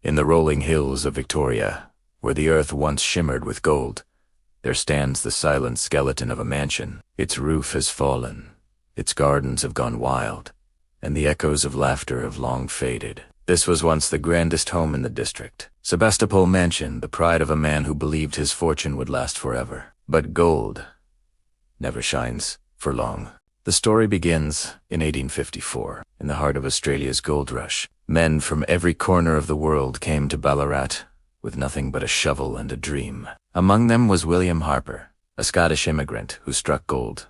In the rolling hills of Victoria, where the earth once shimmered with gold, there stands the silent skeleton of a mansion. Its roof has fallen, its gardens have gone wild, and the echoes of laughter have long faded. This was once the grandest home in the district. Sebastopol Mansion, the pride of a man who believed his fortune would last forever. But gold never shines for long. The story begins in 1854, in the heart of Australia's gold rush. Men from every corner of the world came to Ballarat with nothing but a shovel and a dream. Among them was William Harper, a Scottish immigrant who struck gold.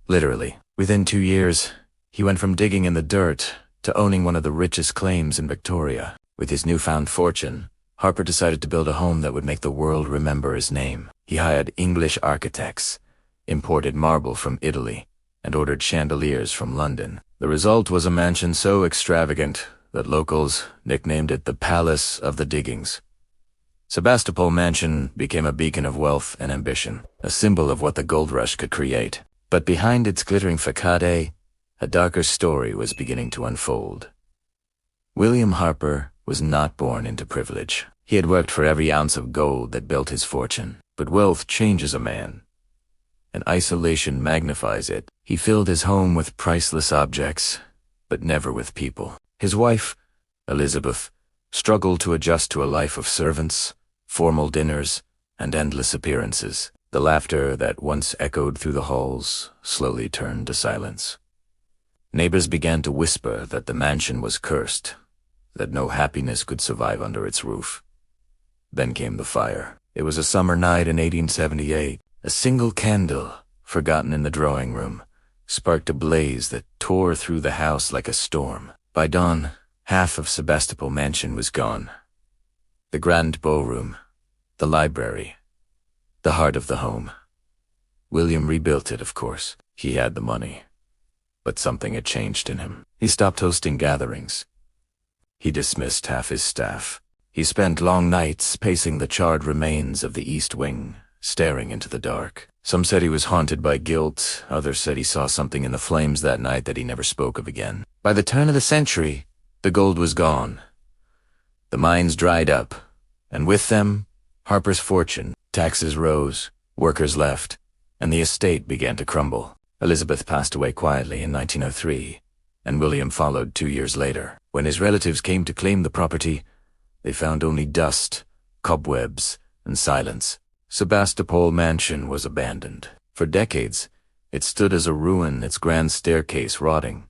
Literally, within 2 years, he went from digging in the dirt to owning one of the richest claims in Victoria. With his newfound fortune, Harper decided to build a home that would make the world remember his name. He hired English architects, imported marble from Italy, and ordered chandeliers from London. The result was a mansion so extravagant that locals nicknamed it the Palace of the Diggings. Sebastopol Mansion became a beacon of wealth and ambition, a symbol of what the gold rush could create. But behind its glittering facade, a darker story was beginning to unfold. William Harper was not born into privilege. He had worked for every ounce of gold that built his fortune. But wealth changes a man, and isolation magnifies it. He filled his home with priceless objects, but never with people. His wife, Elizabeth, struggled to adjust to a life of servants, formal dinners, and endless appearances. The laughter that once echoed through the halls slowly turned to silence. Neighbors began to whisper that the mansion was cursed, that no happiness could survive under its roof. Then came the fire. It was a summer night in 1878. A single candle, forgotten in the drawing room, sparked a blaze that tore through the house like a storm. By dawn, half of Sebastopol Mansion was gone. The grand ballroom, the library, the heart of the home. William rebuilt it, of course. He had the money. But something had changed in him. He stopped hosting gatherings. He dismissed half his staff. He spent long nights pacing the charred remains of the East Wing, staring into the dark. Some said he was haunted by guilt, others said he saw something in the flames that night that he never spoke of again. By the turn of the century, the gold was gone. The mines dried up, and with them, Harper's fortune. Taxes rose, workers left, and the estate began to crumble. Elizabeth passed away quietly in 1903, and William followed 2 years later. When his relatives came to claim the property, they found only dust, cobwebs, and silence. Sebastopol Mansion was abandoned. For decades, it stood as a ruin, its grand staircase rotting,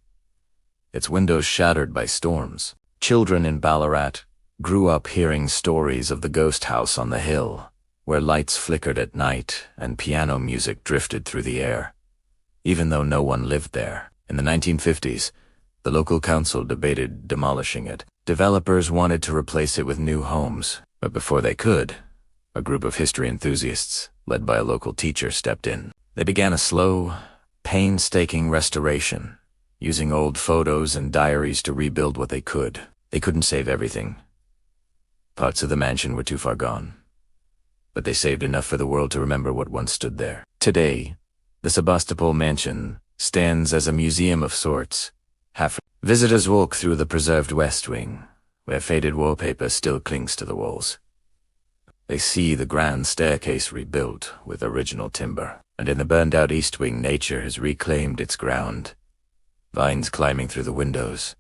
its windows shattered by storms. Children in Ballarat grew up hearing stories of the ghost house on the hill, where lights flickered at night and piano music drifted through the air, even though no one lived there. In the 1950s, the local council debated demolishing it. Developers wanted to replace it with new homes, but before they could, a group of history enthusiasts, led by a local teacher, stepped in. They began a slow, painstaking restoration, using old photos and diaries to rebuild what they could. They couldn't save everything. Parts of the mansion were too far gone, but they saved enough for the world to remember what once stood there. Today, the Sebastopol Mansion stands as a museum of sorts. Visitors walk through the preserved West Wing, where faded wallpaper still clings to the walls. They see the grand staircase rebuilt with original timber, and in the burned-out East Wing, nature has reclaimed its ground. Vines climbing through the windows,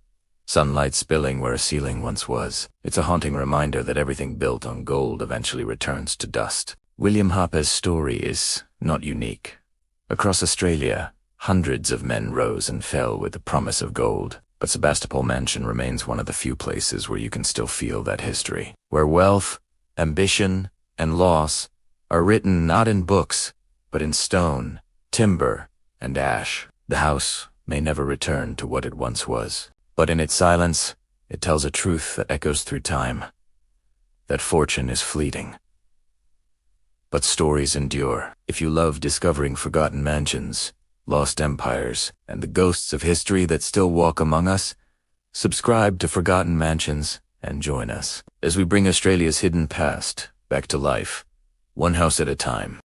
sunlight spilling where a ceiling once was. It's a haunting reminder that everything built on gold eventually returns to dust. William Harper's story is not unique. Across Australia, hundreds of men rose and fell with the promise of gold. But Sebastopol Mansion remains one of the few places where you can still feel that history, where wealth, ambition, and loss are written not in books, but in stone, timber, and ash. The house may never return to what it once was, but in its silence, it tells a truth that echoes through time, that fortune is fleeting. But stories endure. If you love discovering forgotten mansions, lost empires, and the ghosts of history that still walk among us, subscribe to Forgotten Mansions and join us as we bring Australia's hidden past back to life, one house at a time.